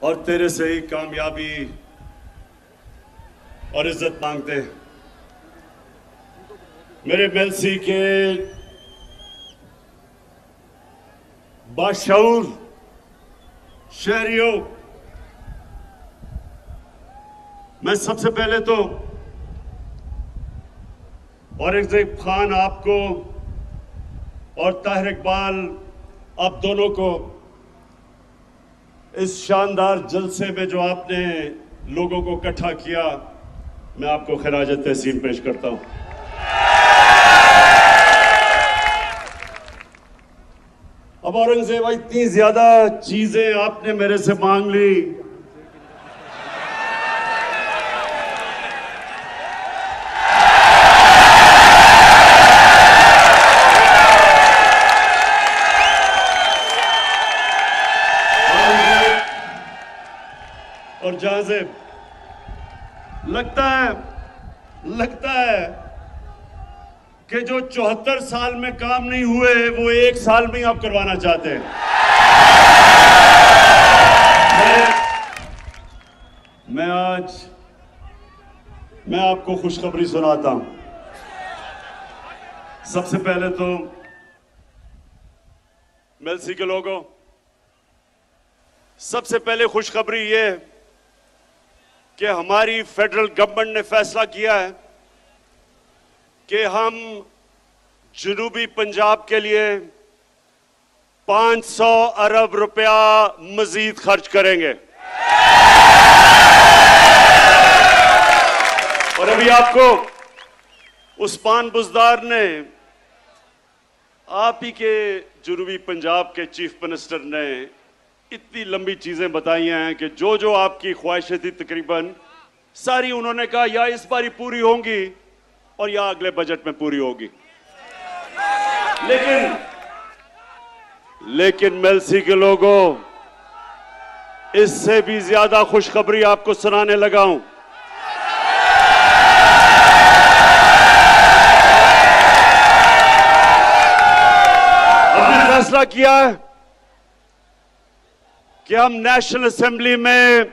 और तेरे से ही कामयाबी और इज्जत मांगते हैं। मेरे मेलसी के बाशऊर शहरियों, मैं सबसे पहले तो औरंगजेब खान आपको और ताहिर इकबाल आप दोनों को इस शानदार जलसे में जो आपने लोगों को इकट्ठा किया, मैं आपको खिराज तहसीन पेश करता हूं। अब औरंगजेब, इतनी ज्यादा चीजें आपने मेरे से मांग ली, और जहां से लगता है कि जो 74 साल में काम नहीं हुए वो 1 साल में ही आप करवाना चाहते हैं। मैं आपको खुशखबरी सुनाता हूं। सबसे पहले तो मेलसी के लोगों, सबसे पहले खुशखबरी ये कि हमारी फेडरल गवर्नमेंट ने फैसला किया है कि हम जनूबी पंजाब के लिए 500 अरब रुपया मजीद खर्च करेंगे। और अभी आपको उस्मान बुज़दार ने, आप ही के जनूबी पंजाब के चीफ मिनिस्टर ने इतनी लंबी चीजें बताई हैं कि जो जो आपकी ख्वाहिशें थी तकरीबन सारी उन्होंने कहा या इस बारी पूरी होंगी और या अगले बजट में पूरी होगी। लेकिन मेलसी के लोगों, इससे भी ज्यादा खुशखबरी आपको सुनाने लगा हूं। हमने फैसला किया है कि हम नेशनल असेंबली में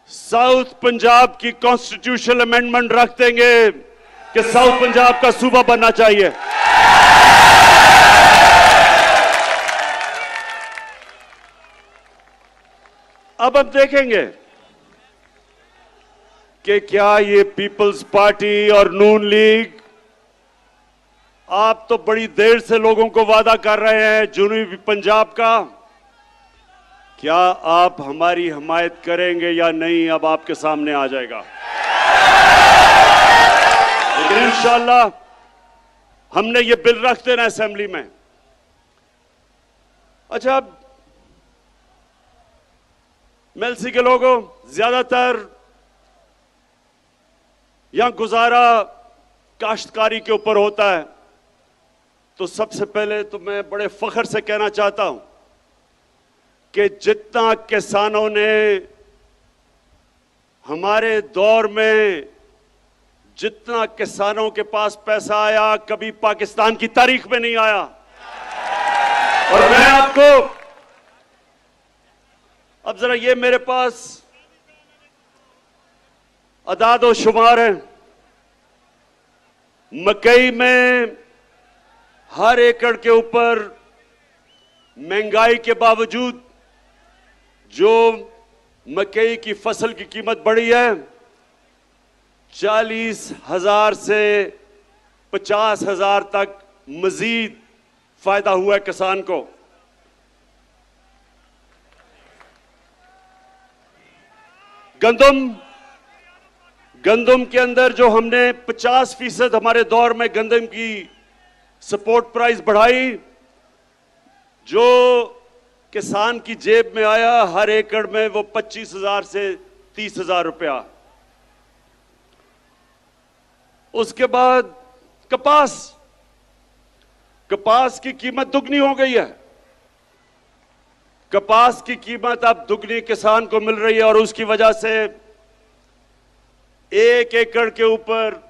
साउथ पंजाब की कॉन्स्टिट्यूशनल अमेंडमेंट रख देंगे कि साउथ पंजाब का सूबा बनना चाहिए। अब हम देखेंगे कि क्या ये पीपल्स पार्टी और नून लीग, आप तो बड़ी देर से लोगों को वादा कर रहे हैं जनूबी पंजाब का, क्या आप हमारी हिमायत करेंगे या नहीं, अब आपके सामने आ जाएगा। लेकिन इंशाअल्लाह हमने ये बिल रख देना असेंबली में। अच्छा, अब मेलसी के लोगों, ज्यादातर यहां गुजारा काश्तकारी के ऊपर होता है, तो सबसे पहले तो मैं बड़े फख्र से कहना चाहता हूं कि जितना किसानों ने हमारे दौर में, जितना किसानों के पास पैसा आया कभी पाकिस्तान की तारीख में नहीं आया। और मैं आपको अब जरा, ये मेरे पास अदाद और शुमार है। मकई में हर एकड़ के ऊपर महंगाई के बावजूद जो मकई की फसल की कीमत बढ़ी है, 40,000 से 50,000 तक मजीद फायदा हुआ है किसान को। गंदम के अंदर जो हमने 50% हमारे दौर में गंदम की सपोर्ट प्राइस बढ़ाई, जो किसान की जेब में आया हर एकड़ में वो 25,000 से 30,000 रुपया। उसके बाद कपास की कीमत दुगनी हो गई है। कपास की कीमत अब दुगनी किसान को मिल रही है और उसकी वजह से 1 एकड़ के ऊपर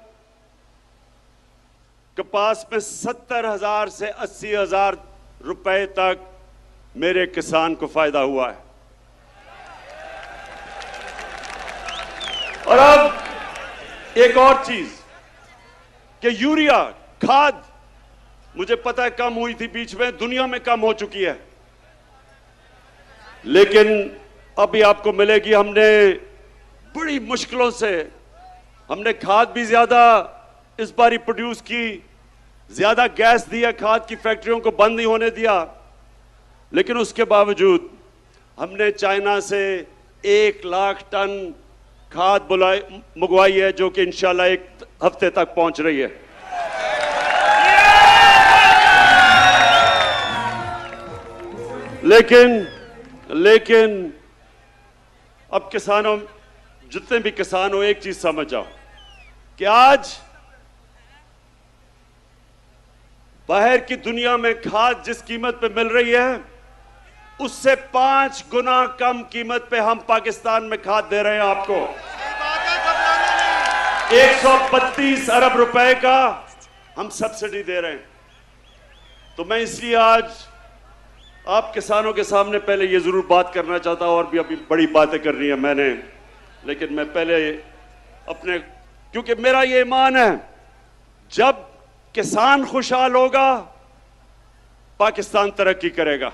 कपास में 70,000 से 80,000 रुपए तक मेरे किसान को फायदा हुआ है। और अब एक और चीज कि यूरिया खाद, मुझे पता है कम हुई थी बीच में, दुनिया में कम हो चुकी है, लेकिन अभी आपको मिलेगी। हमने बड़ी मुश्किलों से हमने खाद भी ज्यादा इस बार ही प्रोड्यूस की, ज्यादा गैस दिया, खाद की फैक्ट्रियों को बंद नहीं होने दिया, लेकिन उसके बावजूद हमने चाइना से 1 लाख टन खाद मंगवाई है, जो कि इंशाल्लाह 1 हफ्ते तक पहुंच रही है। लेकिन अब किसानों, जितने भी किसान हो, एक चीज समझ जाओ कि आज बाहर की दुनिया में खाद जिस कीमत पे मिल रही है, उससे 5 गुना कम कीमत पे हम पाकिस्तान में खाद दे रहे हैं आपको। 132 अरब रुपए का हम सब्सिडी दे रहे हैं। तो मैं इसलिए आज आप किसानों के सामने पहले ये जरूर बात करना चाहता हूं, और भी अभी बड़ी बातें करनी है मैंने, लेकिन मैं पहले अपने, क्योंकि मेरा ये ईमान है, जब किसान खुशहाल होगा पाकिस्तान तरक्की करेगा।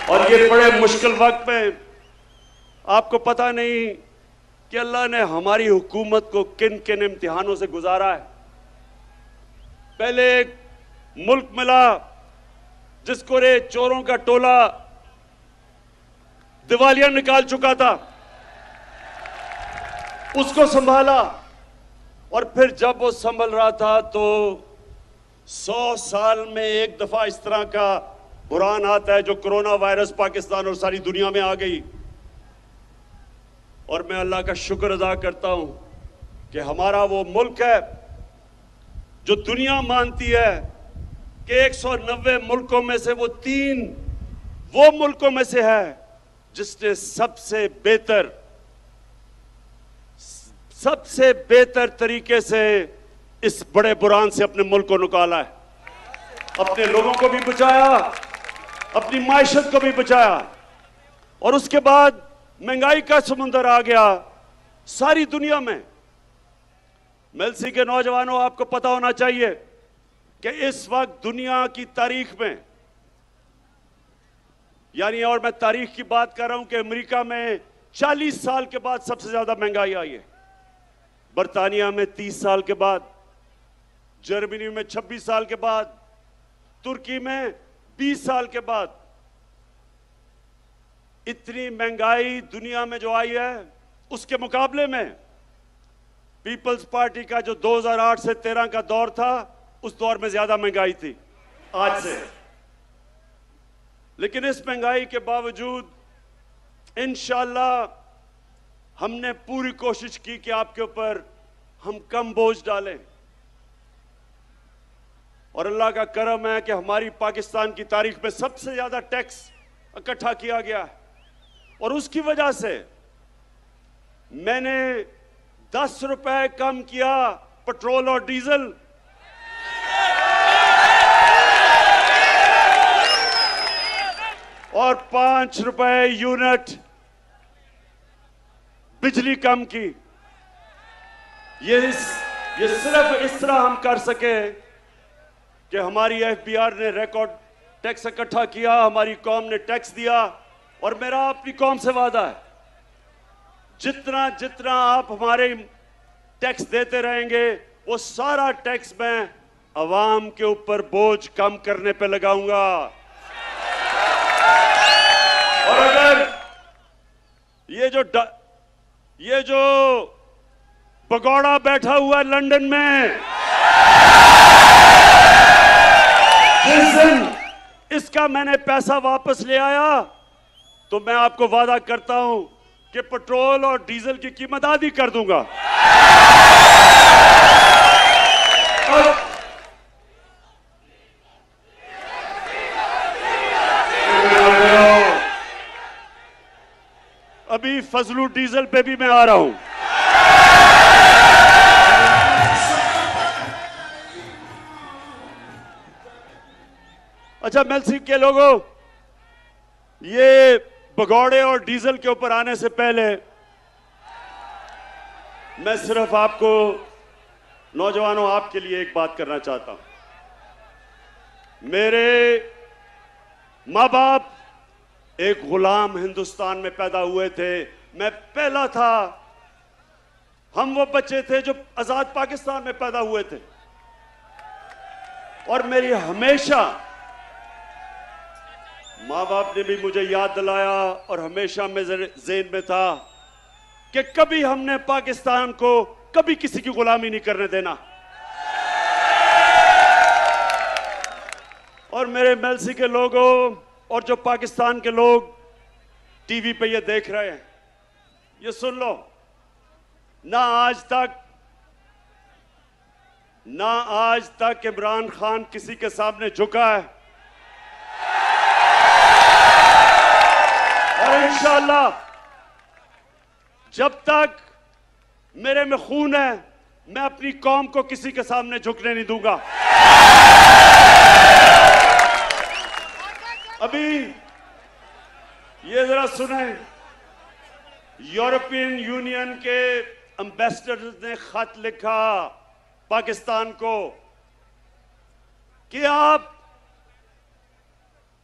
और ये बड़े मुश्किल वक्त में आपको पता नहीं कि अल्लाह ने हमारी हुकूमत को किन किन इम्तिहानों से गुजारा है। पहले एक मुल्क मिला जिसको रे चोरों का टोला दिवालिया निकाल चुका था, उसको संभाला, और फिर जब वो संभल रहा था तो 100 साल में एक दफा इस तरह का बुरान आता है, जो कोरोना वायरस पाकिस्तान और सारी दुनिया में आ गई। और मैं अल्लाह का शुक्र अदा करता हूं कि हमारा वो मुल्क है जो दुनिया मानती है कि 190 मुल्कों में से वो 3 वो मुल्कों में से है जिसने सबसे बेहतर तरीके से इस बड़े बुरान से अपने मुल्क को निकाला है, अपने लोगों को भी बचाया, अपनी माइशत को भी बचाया। और उसके बाद महंगाई का समुंदर आ गया सारी दुनिया में। मेलसी के नौजवानों, आपको पता होना चाहिए कि इस वक्त दुनिया की तारीख में, यानी, और मैं तारीख की बात कर रहा हूं कि अमेरिका में 40 साल के बाद सबसे ज्यादा महंगाई आई है, बर्तानिया में 30 साल के बाद, जर्मनी में 26 साल के बाद, तुर्की में 20 साल के बाद। इतनी महंगाई दुनिया में जो आई है, उसके मुकाबले में पीपल्स पार्टी का जो 2008 से 13 का दौर था, उस दौर में ज्यादा महंगाई थी आज से। लेकिन इस महंगाई के बावजूद इंशाअल्लाह हमने पूरी कोशिश की कि आपके ऊपर हम कम बोझ डालें, और अल्लाह का करम है कि हमारी पाकिस्तान की तारीख में सबसे ज्यादा टैक्स इकट्ठा किया गया है। और उसकी वजह से मैंने 10 रुपए कम किया पेट्रोल और डीजल, और 5 रुपए यूनिट बिजली कम की। ये सिर्फ इस तरह हम कर सके कि हमारी एफबीआर ने रिकॉर्ड टैक्स इकट्ठा किया, हमारी कौम ने टैक्स दिया। और मेरा अपनी कौम से वादा है, जितना जितना आप हमारे टैक्स देते रहेंगे, वो सारा टैक्स मैं अवाम के ऊपर बोझ कम करने पे लगाऊंगा। और अगर ये जो भगौड़ा बैठा हुआ है लंदन में, जिस दिन इसका मैंने पैसा वापस ले आया, तो मैं आपको वादा करता हूं कि पेट्रोल और डीजल की कीमत आधी कर दूंगा। अभी फजलू डीजल पे भी मैं आ रहा हूं। अच्छा मेलसी के लोगों, ये भगौड़े और डीजल के ऊपर आने से पहले मैं सिर्फ आपको, नौजवानों, आपके लिए एक बात करना चाहता हूं। मेरे मां बाप एक गुलाम हिंदुस्तान में पैदा हुए थे, मैं पहला था। हम वो बच्चे थे जो आजाद पाकिस्तान में पैदा हुए थे। और मेरी हमेशा मां बाप ने भी मुझे याद दिलाया और हमेशा मेरे ज़हन में था कि कभी हमने पाकिस्तान को कभी किसी की गुलामी नहीं करने देना। और मेरे मेलसी के लोगों और जो पाकिस्तान के लोग टीवी पे ये देख रहे हैं, ये सुन लो, ना आज तक इमरान खान किसी के सामने झुका है, और इंशाअल्लाह जब तक मेरे में खून है, मैं अपनी कौम को किसी के सामने झुकने नहीं दूंगा। अभी ये जरा सुने, यूरोपियन यूनियन के एम्बेसडर ने खत लिखा पाकिस्तान को कि आप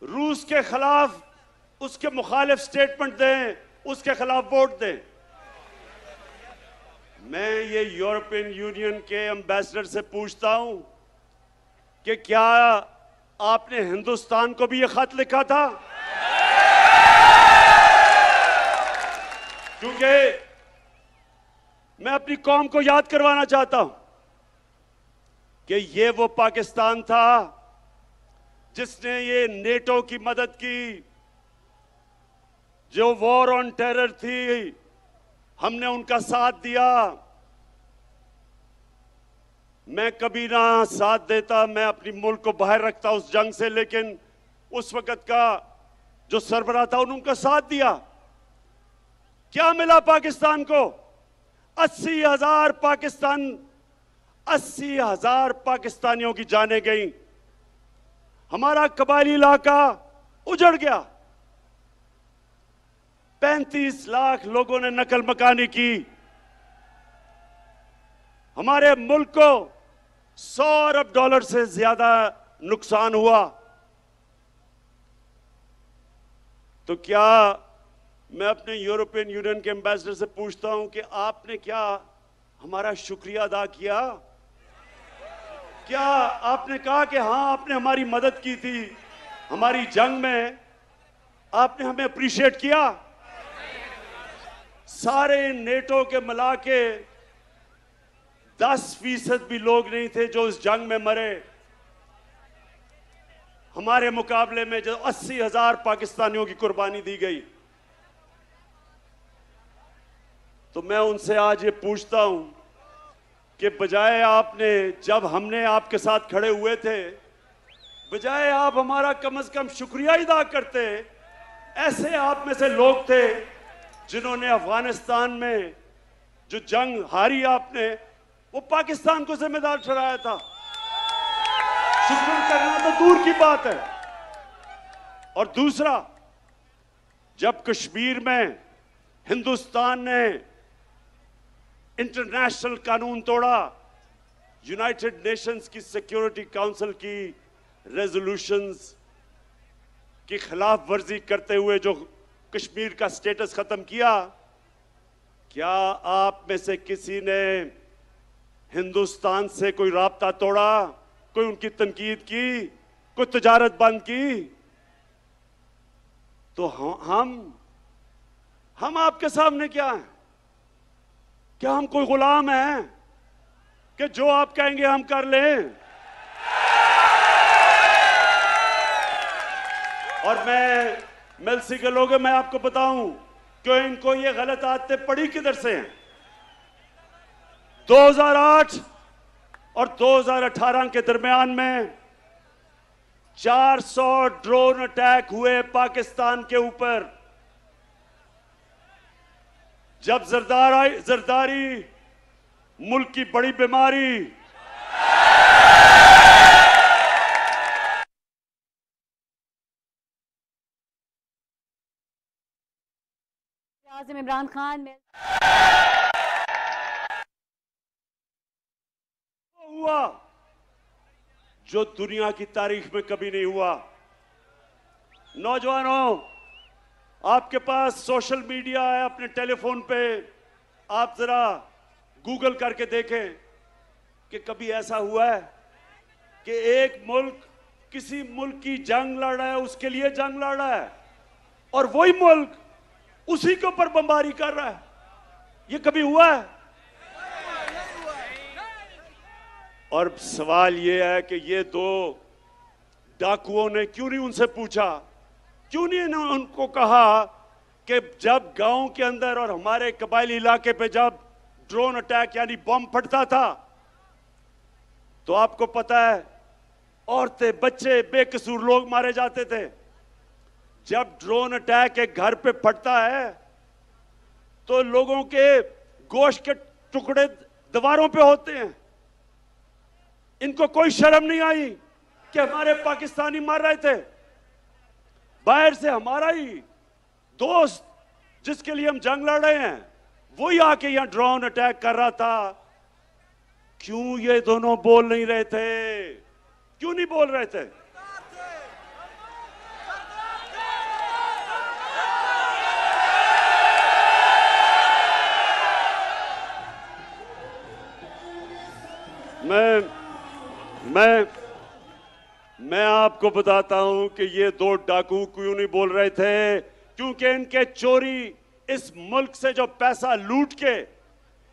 रूस के खिलाफ उसके मुखालिफ स्टेटमेंट दें, उसके खिलाफ वोट दें। मैं ये यूरोपियन यूनियन के एम्बेसडर से पूछता हूं कि क्या आपने हिंदुस्तान को भी ये खत लिखा था? क्योंकि मैं अपनी कौम को याद करवाना चाहता हूं कि ये वो पाकिस्तान था जिसने ये नेटो की मदद की, जो वॉर ऑन टेरर थी, हमने उनका साथ दिया। मैं कभी ना साथ देता, मैं अपनी मुल्क को बाहर रखता उस जंग से, लेकिन उस वक्त का जो सरबराह था उन्होंने उनका साथ दिया। क्या मिला पाकिस्तान को? 80,000 पाकिस्तानियों की जानें गई, हमारा कबायली इलाका उजड़ गया, 35 लाख लोगों ने नकल मकानी की, हमारे मुल्क को 100 अरब डॉलर से ज्यादा नुकसान हुआ। तो क्या मैं अपने यूरोपियन यूनियन के एम्बेसडर से पूछता हूं कि आपने क्या हमारा शुक्रिया अदा किया? क्या आपने कहा कि हां आपने हमारी मदद की थी, हमारी जंग में आपने हमें अप्रिशिएट किया? सारे नेटो के मिला के 10% भी लोग नहीं थे जो इस जंग में मरे। हमारे मुकाबले में जो 80,000 पाकिस्तानियों की कुर्बानी दी गई। तो मैं उनसे आज ये पूछता हूं कि बजाय आपने, जब हमने आपके साथ खड़े हुए थे, बजाय आप हमारा कम से कम शुक्रिया अदा करते, ऐसे आप में से लोग थे जिन्होंने अफगानिस्तान में जो जंग हारी आपने, वो पाकिस्तान को जिम्मेदार ठहराया था। शुक्र करना तो दूर की बात है। और दूसरा, जब कश्मीर में हिंदुस्तान ने इंटरनेशनल कानून तोड़ा, यूनाइटेड नेशंस की सिक्योरिटी काउंसिल की रेजोल्यूशंस की खिलाफ वर्जी करते हुए जो कश्मीर का स्टेटस खत्म किया, क्या आप में से किसी ने हिंदुस्तान से कोई राब्ता तोड़ा, कोई उनकी तनकीद की, कोई तजारत बंद की? तो हम आपके सामने क्या हैं? क्या हम कोई गुलाम हैं कि जो आप कहेंगे हम कर लें? और मैं मेलसी के लोग, मैं आपको बताऊं कि इनको ये गलत आदतें पड़ी किधर से हैं। 2008 और 2018 के दरमियान में 400 ड्रोन अटैक हुए पाकिस्तान के ऊपर। जब जरदारी मुल्क की बड़ी बीमारी वज़ीर-ए-आज़म इमरान खान हुआ जो दुनिया की तारीख में कभी नहीं हुआ। नौजवानों, आपके पास सोशल मीडिया है, अपने टेलीफोन पे आप जरा गूगल करके देखें कि कभी ऐसा हुआ है कि एक मुल्क किसी मुल्क की जंग लड़ रहा है, उसके लिए जंग लड़ रहा है और वही मुल्क उसी के ऊपर बमबारी कर रहा है। ये कभी हुआ है? और सवाल ये है कि ये दो डाकुओं ने क्यों नहीं उनसे पूछा, क्यों नहीं उनको कहा कि जब गांव के अंदर और हमारे कबायली इलाके पे जब ड्रोन अटैक यानी बम फटता था तो आपको पता है औरतें, बच्चे, बेकसूर लोग मारे जाते थे। जब ड्रोन अटैक एक घर पे फटता है तो लोगों के गोश्त के टुकड़े दीवारों पे होते हैं। इनको कोई शर्म नहीं आई कि हमारे पाकिस्तानी मर रहे थे। बाहर से हमारा ही दोस्त जिसके लिए हम जंग लड़ रहे हैं वही आके यहां ड्रोन अटैक कर रहा था। क्यों ये दोनों बोल नहीं रहे थे? क्यों नहीं बोल रहे थे? मैं आपको बताता हूं कि ये दो डाकू क्यों नहीं बोल रहे थे, क्योंकि इनके चोरी इस मुल्क से जो पैसा लूट के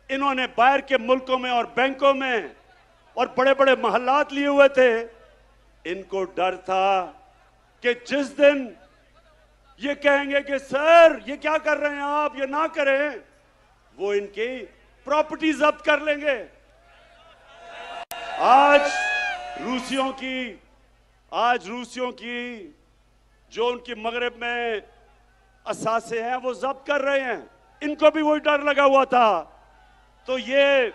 इन्होंने बाहर के मुल्कों में और बैंकों में और बड़े बड़े महल्लात लिए हुए थे, इनको डर था कि जिस दिन ये कहेंगे कि सर ये क्या कर रहे हैं आप, ये ना करें, वो इनकी प्रॉपर्टी जब्त कर लेंगे। आज रूसियों की जो उनकी मगरब में असासे हैं वो जब्त कर रहे हैं। इनको भी वही डर लगा हुआ था। तो ये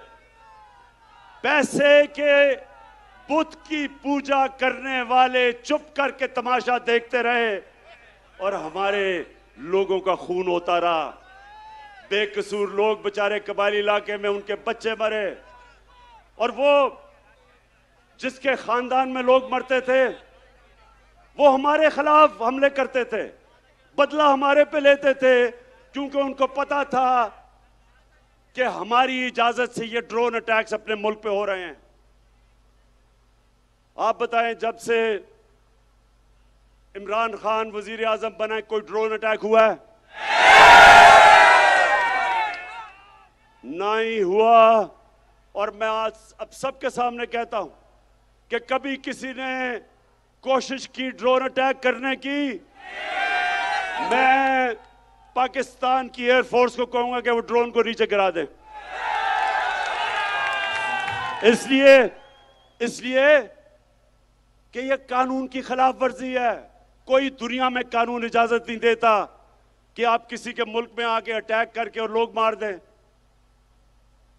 पैसे के बुत की पूजा करने वाले चुप करके तमाशा देखते रहे और हमारे लोगों का खून होता रहा। बेकसूर लोग बेचारे कबायली इलाके में उनके बच्चे मरे और वो जिसके खानदान में लोग मरते थे वो हमारे खिलाफ हमले करते थे, बदला हमारे पे लेते थे, क्योंकि उनको पता था कि हमारी इजाजत से ये ड्रोन अटैक्स अपने मुल्क पे हो रहे हैं। आप बताएं, जब से इमरान खान वजीर आजम बना कोई ड्रोन अटैक हुआ है? ना ही हुआ। और मैं आज अब सबके सामने कहता हूं कि कभी किसी ने कोशिश की ड्रोन अटैक करने की, मैं पाकिस्तान की एयरफोर्स को कहूंगा कि वो ड्रोन को नीचे गिरा दे। इसलिए कि यह कानून की खिलाफ वर्जी है। कोई दुनिया में कानून इजाजत नहीं देता कि आप किसी के मुल्क में आके अटैक करके और लोग मार दें।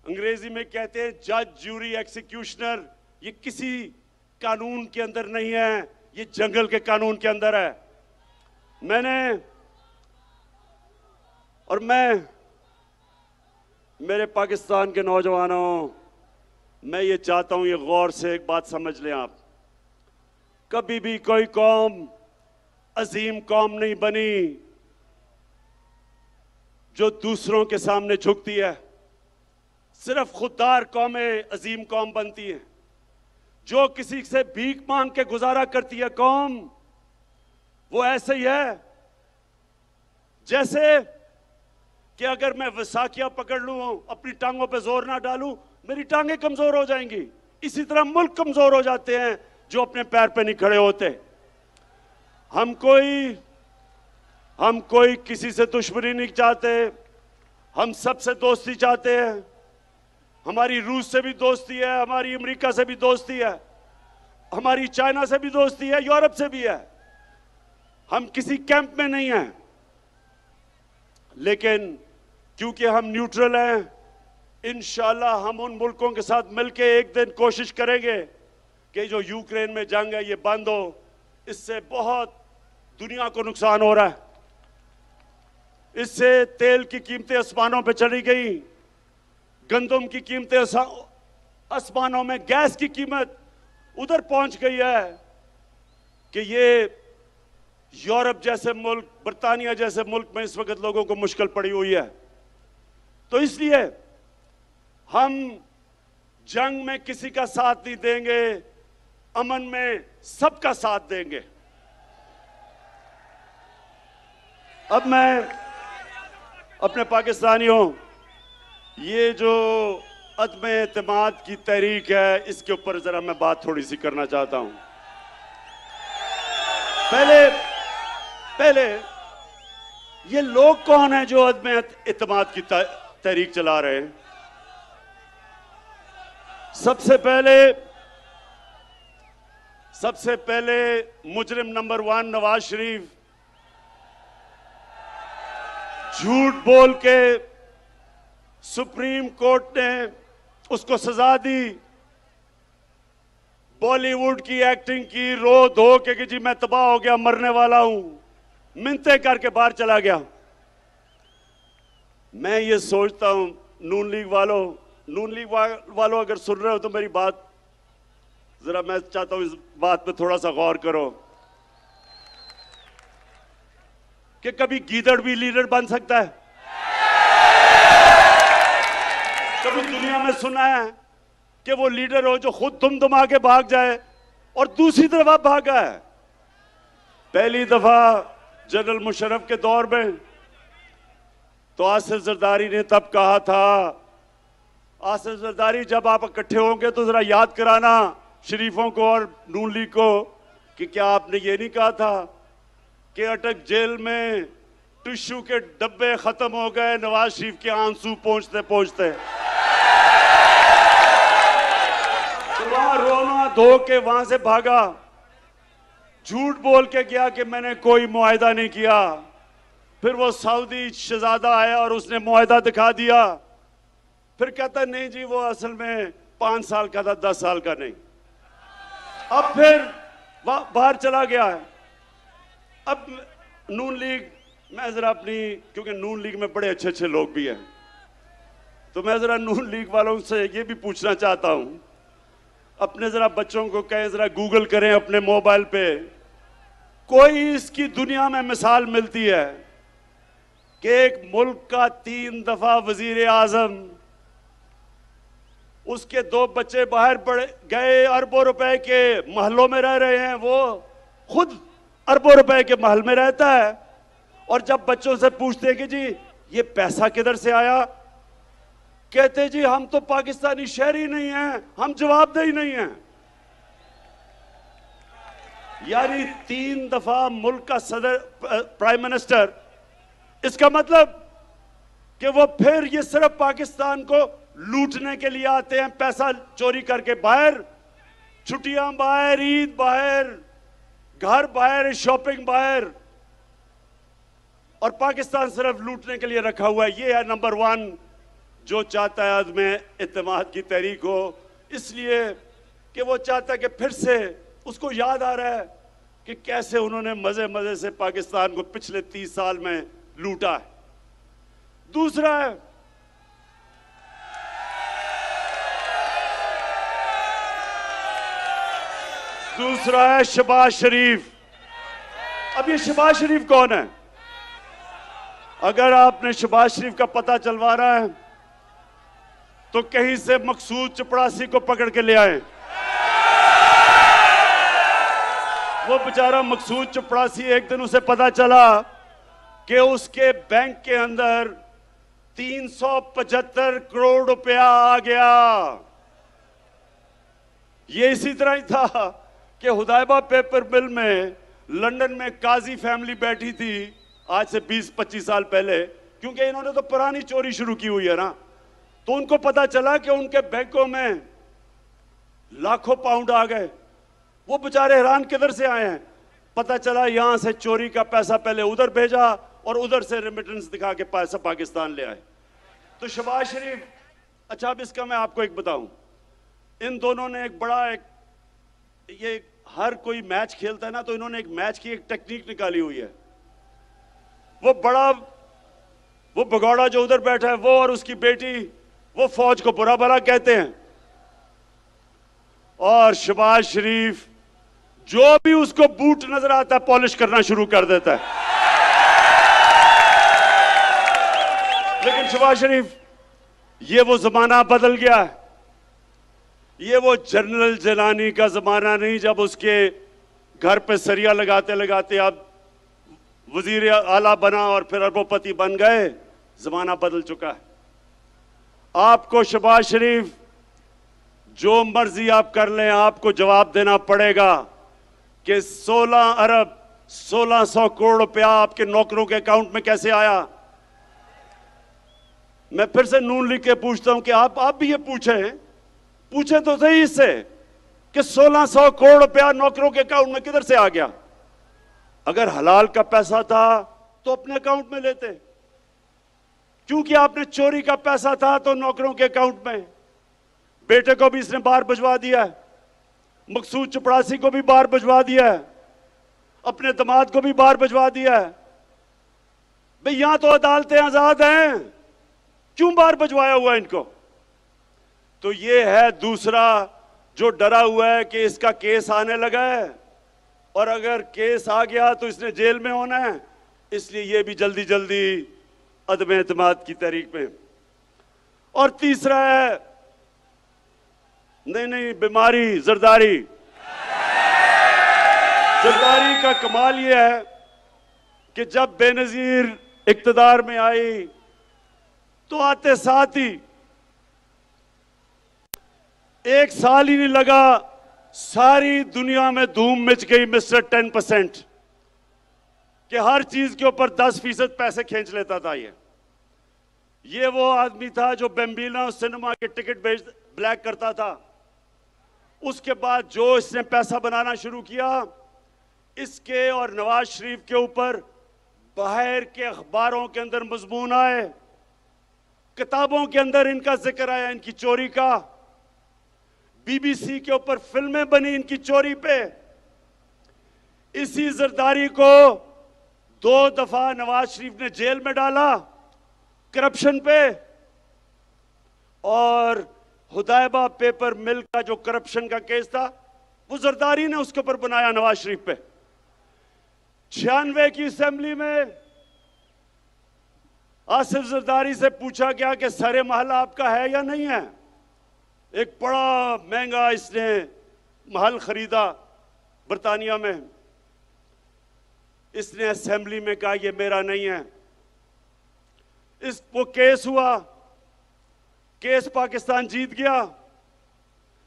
अंग्रेजी में कहते हैं जज, ज्यूरी, एक्सिक्यूशनर। ये किसी कानून के अंदर नहीं है, ये जंगल के कानून के अंदर है। मेरे पाकिस्तान के नौजवानों, मैं ये चाहता हूं, ये गौर से एक बात समझ लें आप। कभी भी कोई कौम अजीम कौम नहीं बनी जो दूसरों के सामने झुकती है। सिर्फ खुददार कौमें अजीम कौम बनती हैं। जो किसी से भीख मांग के गुजारा करती है कौम, वो ऐसे ही है जैसे कि अगर मैं वसाखिया पकड़ लूं, अपनी टांगों पे जोर ना डालूं, मेरी टांगें कमजोर हो जाएंगी। इसी तरह मुल्क कमजोर हो जाते हैं जो अपने पैर पे नहीं खड़े होते। हम कोई किसी से दुश्मनी नहीं चाहते, हम सबसे दोस्ती चाहते हैं। हमारी रूस से भी दोस्ती है, हमारी अमेरिका से भी दोस्ती है, हमारी चाइना से भी दोस्ती है, यूरोप से भी है। हम किसी कैंप में नहीं हैं, लेकिन क्योंकि हम न्यूट्रल हैं, इंशाल्लाह हम उन मुल्कों के साथ मिलकर एक दिन कोशिश करेंगे कि जो यूक्रेन में जंग है ये बंद हो। इससे बहुत दुनिया को नुकसान हो रहा है, इससे तेल की कीमतें आसमानों पे चली गई, गंदम की कीमतें आसमानों में, गैस की कीमत उधर पहुंच गई है कि ये यूरोप जैसे मुल्क, बर्तानिया जैसे मुल्क में इस वक्त लोगों को मुश्किल पड़ी हुई है। तो इसलिए हम जंग में किसी का साथ नहीं देंगे, अमन में सबका साथ देंगे। अब मैं अपने पाकिस्तानियों, ये जो अदम एतमाद की तहरीक है, इसके ऊपर जरा मैं बात थोड़ी सी करना चाहता हूं। पहले ये लोग कौन हैं जो अदम एतमाद की तहरीक चला रहे हैं? सबसे पहले मुजरिम नंबर 1 नवाज शरीफ झूठ बोल के सुप्रीम कोर्ट ने उसको सजा दी, बॉलीवुड की एक्टिंग की, रो धो के कि जी मैं तबाह हो गया, मरने वाला हूं, मिन्नतें करके बाहर चला गया। मैं ये सोचता हूं, नून लीग वालों अगर सुन रहे हो तो मेरी बात जरा, मैं चाहता हूं इस बात पे थोड़ा सा गौर करो कि कभी गीदड़ भी लीडर बन सकता है? कभी दुनिया में सुना है कि वो लीडर हो जो खुद दुमदुमा के भाग जाए और दूसरी तरफ आप भागा है? पहली दफा जनरल मुशर्रफ के दौर में तो आसिफ जरदारी ने तब कहा था, आसिफ जरदारी जब आप इकट्ठे होंगे तो जरा याद कराना शरीफों को और नून लीग को कि क्या आपने ये नहीं कहा था कि अटक जेल में टिश्यू के डब्बे खत्म हो गए नवाज शरीफ के आंसू पहुंचते पहुंचते, तो वहां रोना धो के वहां से भागा, झूठ बोल के गया कि मैंने कोई मुआहिदा नहीं किया। फिर वो सऊदी शहजादा आया और उसने मुआहिदा दिखा दिया, फिर कहता नहीं जी वो असल में 5 साल का था, 10 साल का नहीं। अब फिर बाहर चला गया है। अब नून लीग, मैं जरा अपनी, क्योंकि नून लीग में बड़े अच्छे अच्छे लोग भी हैं, तो मैं जरा नून लीग वालों से ये भी पूछना चाहता हूं, अपने जरा बच्चों को कहें जरा गूगल करें अपने मोबाइल पे, कोई इसकी दुनिया में मिसाल मिलती है कि एक मुल्क का 3 दफा वजीर आजम, उसके 2 बच्चे बाहर पड़ गए, अरबों रुपए के महलों में रह रहे हैं, वो खुद अरबों रुपए के महल में रहता है, और जब बच्चों से पूछते हैं कि जी ये पैसा किधर से आया, कहते जी हम तो पाकिस्तानी शहरी नहीं हैं, हम जवाबदेही नहीं हैं। यानी 3 दफा मुल्क का सदर, प्राइम मिनिस्टर, इसका मतलब कि वो फिर ये सिर्फ पाकिस्तान को लूटने के लिए आते हैं, पैसा चोरी करके बाहर, छुट्टियां बाहर, ईद बाहर, घर बाहर, शॉपिंग बाहर, और पाकिस्तान सिर्फ लूटने के लिए रखा हुआ है। ये है नंबर 1 जो चाहता है अदम एतमाद की तहरीक हो, इसलिए कि वो चाहता है कि फिर से उसको याद आ रहा है कि कैसे उन्होंने मजे मजे से पाकिस्तान को पिछले 30 साल में लूटा है। दूसरा है शहबाज शरीफ। अब ये शहबाज शरीफ कौन है? अगर आपने शहबाज शरीफ का पता चलवाना है तो कहीं से मकसूद चपड़ासी को पकड़ के ले आए। वो बेचारा मकसूद चपड़ासी, एक दिन उसे पता चला कि उसके बैंक के अंदर 375 करोड़ रुपया आ गया। ये इसी तरह ही था कि हुदैबा पेपर मिल में लंदन में काजी फैमिली बैठी थी आज से 20-25 साल पहले, क्योंकि इन्होंने तो पुरानी चोरी शुरू की हुई है ना, तो उनको पता चला कि उनके बैंकों में लाखों पाउंड आ गए। वो बेचारे हैरान, किधर से आए हैं? पता चला यहां से चोरी का पैसा पहले उधर भेजा और उधर से रेमिटेंस दिखा के पैसा पाकिस्तान ले आए। तो शहबाज शरीफ, अच्छा अब इसका मैं आपको एक बताऊं, इन दोनों ने एक बड़ा, ये हर कोई मैच खेलता है ना, तो इन्होंने एक मैच की एक टेक्निक निकाली हुई है। वो बड़ा वो भगौड़ा जो उधर बैठा है, वो और उसकी बेटी, वो फौज को बुरा भला कहते हैं। और शहबाज शरीफ जो भी उसको बूट नजर आता है पॉलिश करना शुरू कर देता है। लेकिन शहबाज शरीफ, ये वो जमाना बदल गया है। ये वो जनरल जिलानी का जमाना नहीं जब उसके घर पे सरिया लगाते लगाते अब वजीर आला बना और फिर अरबोपति बन गए। जमाना बदल चुका है। आपको शहबाज शरीफ जो मर्जी आप कर लें, आपको जवाब देना पड़ेगा कि 16 अरब 1600 करोड़ रुपया आपके नौकरों के अकाउंट में कैसे आया। मैं फिर से नून लिख के पूछता हूं कि आप भी ये पूछें तो सही इससे कि 1600 करोड़ रुपया नौकरों के अकाउंट में किधर से आ गया। अगर हलाल का पैसा था तो अपने अकाउंट में लेते, क्योंकि आपने चोरी का पैसा था तो नौकरों के अकाउंट में। बेटे को भी इसने बाहर भिजवा दिया है, मकसूद चपड़ासी को भी बाहर भिजवा दिया है, अपने दामाद को भी बाहर भिजवा दिया है। भाई यहां तो अदालतें आजाद हैं, क्यों बाहर भिजवाया हुआ इनको? तो ये है दूसरा जो डरा हुआ है कि इसका केस आने लगा है और अगर केस आ गया तो इसने जेल में होना है, इसलिए ये भी जल्दी जल्दी अदम एतमाद की तहरीक में। और तीसरा है नहीं बीमारी, जरदारी। जरदारी का कमाल यह है कि जब बेनजीर इक्तदार में आई तो आते साथ ही एक साल ही नहीं लगा, सारी दुनिया में धूम मच गई मिस्टर 10% कि हर चीज के ऊपर 10% पैसे खींच लेता था। ये वो आदमी था जो बेम्बिना सिनेमा के टिकट ब्लैक करता था। उसके बाद जो इसने पैसा बनाना शुरू किया, इसके और नवाज शरीफ के ऊपर बाहर के अखबारों के अंदर मजमून आए, किताबों के अंदर इनका जिक्र आया, इनकी चोरी का। बीबीसी के ऊपर फिल्में बनी इनकी चोरी पे। इसी जरदारी को 2 दफा नवाज शरीफ ने जेल में डाला करप्शन पे। और हुदैबा पेपर मिल का जो करप्शन का केस था, वो जरदारी ने उसके ऊपर बनाया नवाज शरीफ पे। 96 की असेंबली में आसिफ जरदारी से पूछा गया कि सरे महल आपका है या नहीं है। एक बड़ा महंगा इसने महल खरीदा बर्तानिया में। इसने असेंबली में कहा ये मेरा नहीं है। वो केस हुआ, केस पाकिस्तान जीत गया,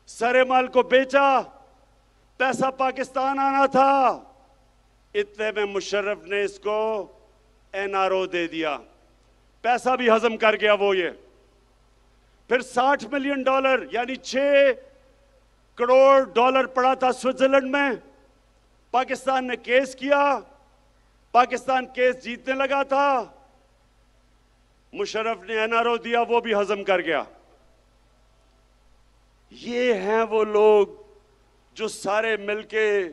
सरे महल को बेचा, पैसा पाकिस्तान आना था। इतने में मुशर्रफ ने इसको एनआरओ दे दिया, पैसा भी हजम कर गया वो। ये फिर $60 मिलियन यानी $6 करोड़ पड़ा था स्विट्जरलैंड में। पाकिस्तान ने केस किया, पाकिस्तान केस जीतने लगा था, मुशर्रफ ने एनआरओ दिया, वो भी हजम कर गया। ये हैं वो लोग जो सारे मिलके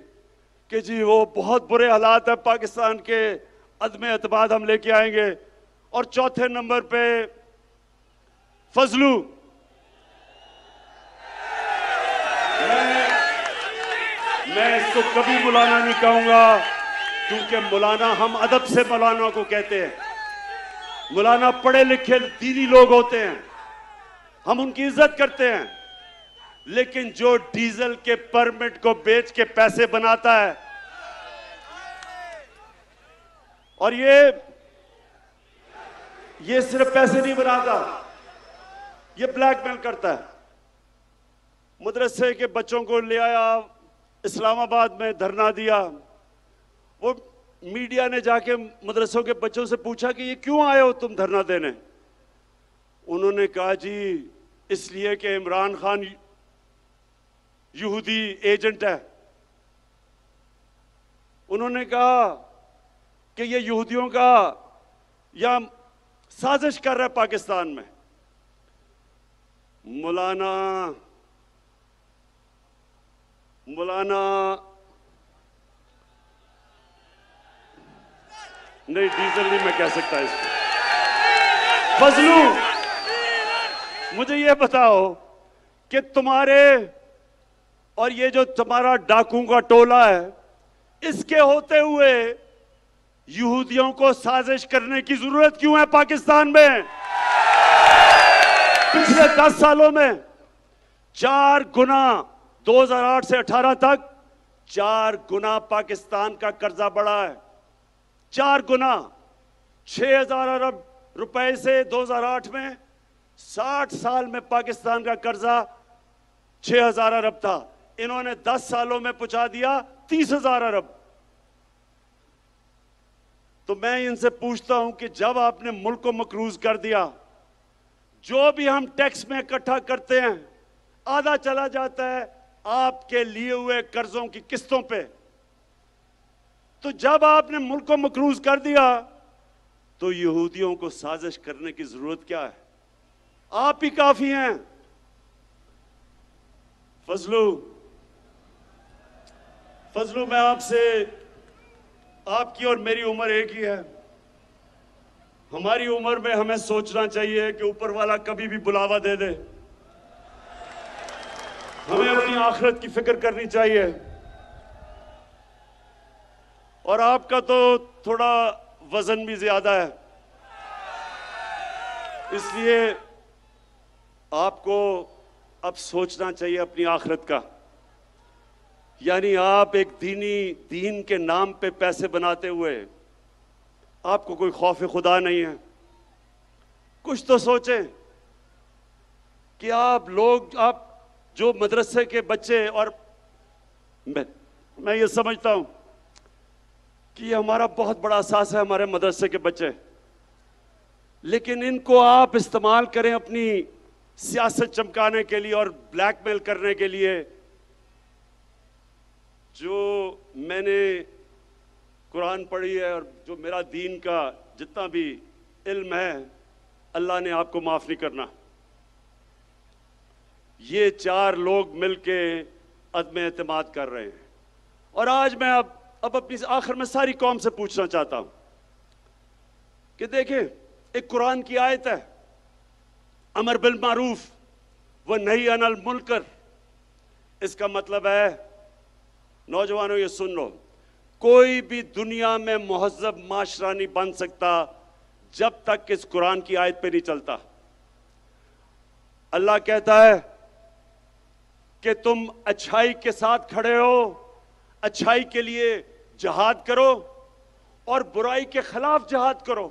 कि जी वो बहुत बुरे हालात है पाकिस्तान के, अदम एतमाद हम लेके आएंगे। और चौथे नंबर पे फजलू। मैं इसको कभी मौलाना नहीं कहूंगा, क्योंकि मौलाना, हम अदब से मौलाना को कहते हैं। मौलाना पढ़े लिखे दीनी लोग होते हैं, हम उनकी इज्जत करते हैं। लेकिन जो डीजल के परमिट को बेच के पैसे बनाता है, और ये सिर्फ पैसे नहीं बनाता, ये ब्लैकमेल करता है। मदरसे के बच्चों को ले आया, इस्लामाबाद में धरना दिया। वो मीडिया ने जाके मदरसों के बच्चों से पूछा कि ये क्यों आए हो तुम धरना देने। उन्होंने कहा जी इसलिए कि इमरान खान यहूदी एजेंट है। उन्होंने कहा कि ये यहूदियों का या साजिश कर रहा है पाकिस्तान में। मौलाना नहीं, डीजल नहीं मैं कह सकता इसको। फजलू, मुझे ये बताओ कि तुम्हारे और ये जो तुम्हारा डाकुओं का टोला है, इसके होते हुए यहूदियों को साजिश करने की जरूरत क्यों है पाकिस्तान में? पिछले 10 सालों में 4 गुना, 2008 से 18 तक 4 गुना पाकिस्तान का कर्जा बढ़ा है। 4 गुना, 6,000 अरब रुपए से 2008 में, 60 साल में पाकिस्तान का कर्जा 6,000 अरब था। इन्होंने 10 सालों में पहुंचा दिया 30,000 अरब। तो मैं इनसे पूछता हूं कि जब आपने मुल्क को मकरूज कर दिया, जो भी हम टैक्स में इकट्ठा करते हैं आधा चला जाता है आपके लिए हुए कर्जों की किस्तों पे। तो जब आपने मुल्क को मकरूज कर दिया तो यहूदियों को साजिश करने की जरूरत क्या है? आप ही काफी हैं। फजलू, मैं आपसे, आपकी और मेरी उम्र एक ही है। हमारी उम्र में हमें सोचना चाहिए कि ऊपर वाला कभी भी बुलावा दे दे। हमें अपनी आखिरत की फिक्र करनी चाहिए। और आपका तो थोड़ा वजन भी ज्यादा है, इसलिए आपको अब सोचना चाहिए अपनी आखिरत का। यानी आप एक दीन के नाम पे पैसे बनाते हुए आपको कोई खौफ खुदा नहीं है। कुछ तो सोचें कि आप जो मदरसे के बच्चे, और मैं ये समझता हूं कि ये हमारा बहुत बड़ा एहसास है, हमारे मदरसे के बच्चे, लेकिन इनको आप इस्तेमाल करें अपनी सियासत चमकाने के लिए और ब्लैकमेल करने के लिए। जो मैंने कुरान पढ़ी है और जो मेरा दीन का जितना भी इल्म है, अल्लाह ने आपको माफ नहीं करना। ये 4 लोग मिलके अदम एतमाद कर रहे हैं। और आज मैं अब अपनी आखिर में सारी कौम से पूछना चाहता हूं कि देखें, एक कुरान की आयत है, अमर बिल मारूफ व नही अनिल मुनकर। इसका मतलब है, नौजवानों ये सुन लो, कोई भी दुनिया में मुहज़्ज़ब माशरा नहीं बन सकता जब तक इस कुरान की आयत पे नहीं चलता। अल्लाह कहता है कि तुम अच्छाई के साथ खड़े हो, अच्छाई के लिए जिहाद करो और बुराई के खिलाफ जिहाद करो।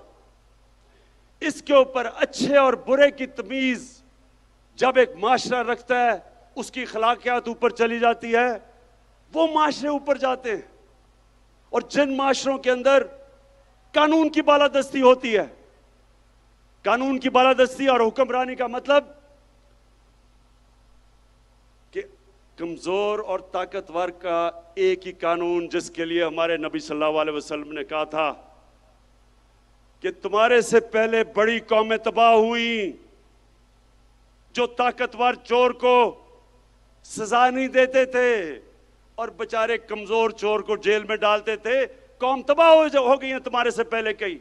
इसके ऊपर अच्छे और बुरे की तमीज जब एक माशरा रखता है, उसकी अखलाकियात ऊपर चली जाती है, वो माशरे ऊपर जाते हैं। और जिन माशरों के अंदर कानून की बालादस्ती होती है, कानून की बालादस्ती और हुक्मरानी का मतलब कि कमजोर और ताकतवर का एक ही कानून, जिसके लिए हमारे नबी सल्लल्लाहु अलैहि वसल्लम ने कहा था कि तुम्हारे से पहले बड़ी कौमें तबाह हुई जो ताकतवर चोर को सजा नहीं देते थे और बेचारे कमजोर चोर को जेल में डालते थे। कौम तबाह हो गई है तुम्हारे से पहले कई।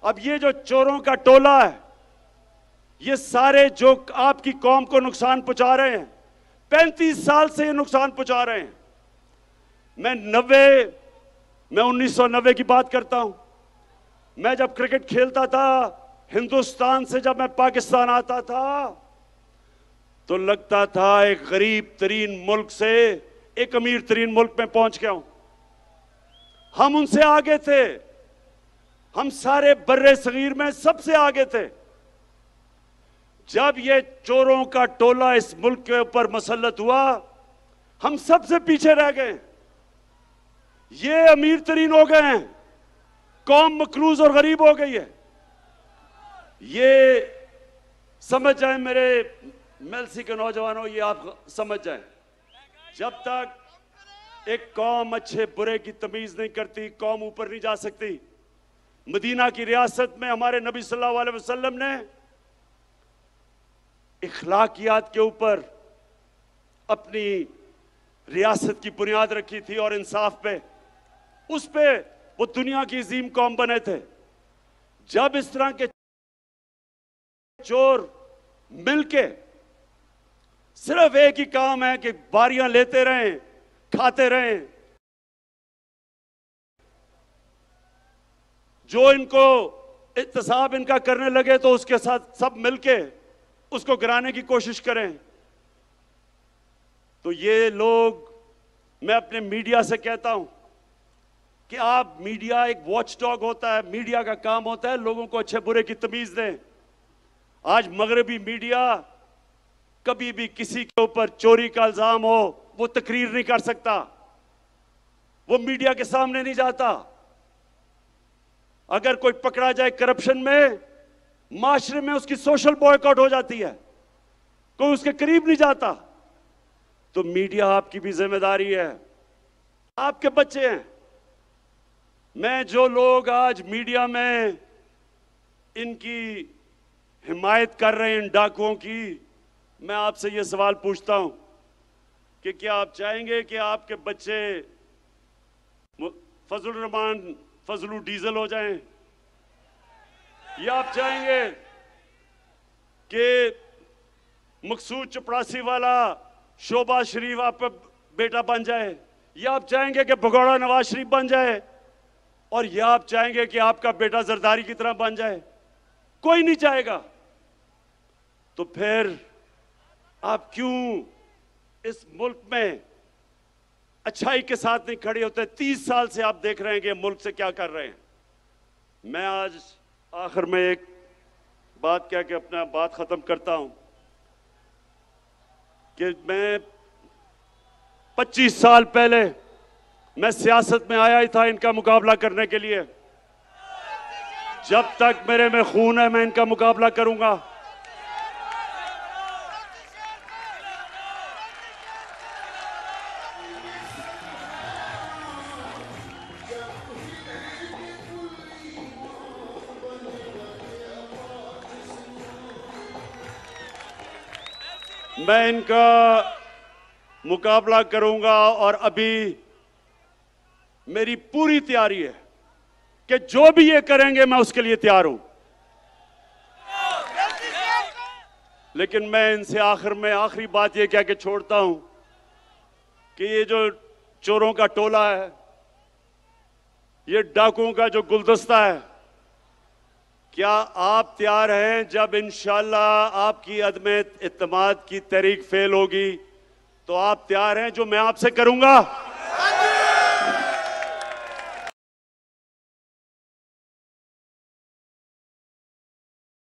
अब ये जो चोरों का टोला है, ये सारे जो आपकी कौम को नुकसान पहुंचा रहे हैं, 35 साल से ये नुकसान पहुंचा रहे हैं। मैं 1990 की बात करता हूं। मैं जब क्रिकेट खेलता था, हिंदुस्तान से जब मैं पाकिस्तान आता था, तो लगता था एक गरीब तरीन मुल्क से एक अमीर तरीन मुल्क में पहुंच गया हूं। हम उनसे आगे थे, हम सारे बर्रे सगीर में सबसे आगे थे। जब ये चोरों का टोला इस मुल्क के ऊपर मसल्लत हुआ, हम सबसे पीछे रह गए। ये अमीर तरीन हो गए हैं, कौम मकरूज और गरीब हो गई है। ये समझ जाए मेरे मेलसी के नौजवानों, ये आप समझ जाए, जब तक एक कौम अच्छे बुरे की तमीज नहीं करती, कौम ऊपर नहीं जा सकती। मदीना की रियासत में हमारे नबी सल्लल्लाहु अलैहि वसल्लम ने इखलाकियात के ऊपर अपनी रियासत की बुनियाद रखी थी और इंसाफ पे, उस पे वो दुनिया की अजीम कौम बने थे। जब इस तरह के चोर मिलके सिर्फ एक ही काम है कि बारियां लेते रहें, खाते रहें। जो इनको इत्तेसाब इनका करने लगे तो उसके साथ सब मिलके उसको गिराने की कोशिश करें। तो ये लोग, मैं अपने मीडिया से कहता हूं कि आप, मीडिया एक वॉचडॉग होता है, मीडिया का काम होता है लोगों को अच्छे बुरे की तमीज दें। आज मगरबी मीडिया कभी भी किसी के ऊपर चोरी का इल्जाम हो वो तकरीर नहीं कर सकता, वो मीडिया के सामने नहीं जाता। अगर कोई पकड़ा जाए करप्शन में, माशरे में उसकी सोशल बॉयकॉट हो जाती है, कोई उसके करीब नहीं जाता। तो मीडिया आपकी भी जिम्मेदारी है, आपके बच्चे हैं। मैं जो लोग आज मीडिया में इनकी हिमायत कर रहे हैं इन डाकुओं की, मैं आपसे ये सवाल पूछता हूं कि क्या आप चाहेंगे कि आपके बच्चे फजलुर रहमान फजलू डीजल हो जाएं, या आप चाहेंगे कि मकसूद चपरासी वाला शोभा शरीफ आपका बेटा बन जाए, या आप चाहेंगे कि भगोड़ा नवाज शरीफ बन जाए, और या आप चाहेंगे कि आपका बेटा जरदारी की तरह बन जाए? कोई नहीं चाहेगा। तो फिर आप क्यों इस मुल्क में अच्छाई के साथ नहीं खड़े होते? 30 साल से आप देख रहे हैं कि मुल्क से क्या कर रहे हैं। मैं आज आखिर में एक बात कह के अपना बात खत्म करता हूं कि मैं 25 साल पहले मैं सियासत में आया ही था इनका मुकाबला करने के लिए। जब तक मेरे में खून है मैं इनका मुकाबला करूंगा। मैं इनका मुकाबला करूंगा और अभी मेरी पूरी तैयारी है कि जो भी ये करेंगे मैं उसके लिए तैयार हूं। लेकिन मैं इनसे आखिर में आखिरी बात ये कह के छोड़ता हूं कि ये जो चोरों का टोला है, ये डाकुओं का जो गुलदस्ता है, क्या आप तैयार हैं जब इंशाअल्लाह आपकी अदम इत्तेमाद की तहरीक फेल होगी तो आप तैयार हैं जो मैं आपसे करूंगा?